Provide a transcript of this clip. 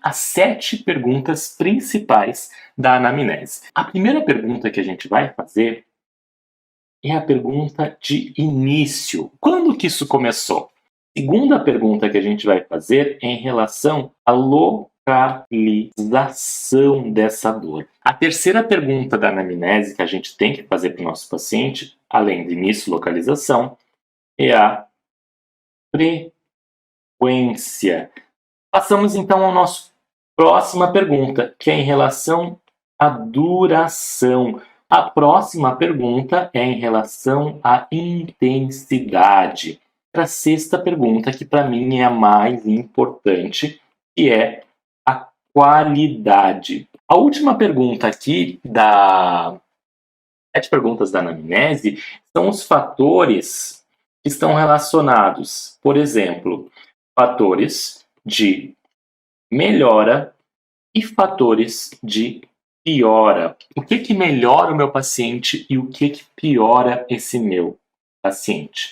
as 7 perguntas principais da anamnese. A primeira pergunta que a gente vai fazer é a pergunta de início. Quando que isso começou? A segunda pergunta que a gente vai fazer é em relação à localização dessa dor. A terceira pergunta da anamnese que a gente tem que fazer para o nosso paciente, além de início e localização, é a frequência. Passamos então à nossa próxima pergunta, que é em relação à duração. A próxima pergunta é em relação à intensidade. Para a sexta pergunta, que para mim é a mais importante, que é a qualidade. A última pergunta aqui das 7 perguntas da anamnese são os fatores que estão relacionados, por exemplo, fatores de melhora e fatores de piora. O que que melhora o meu paciente e o que que piora esse meu paciente?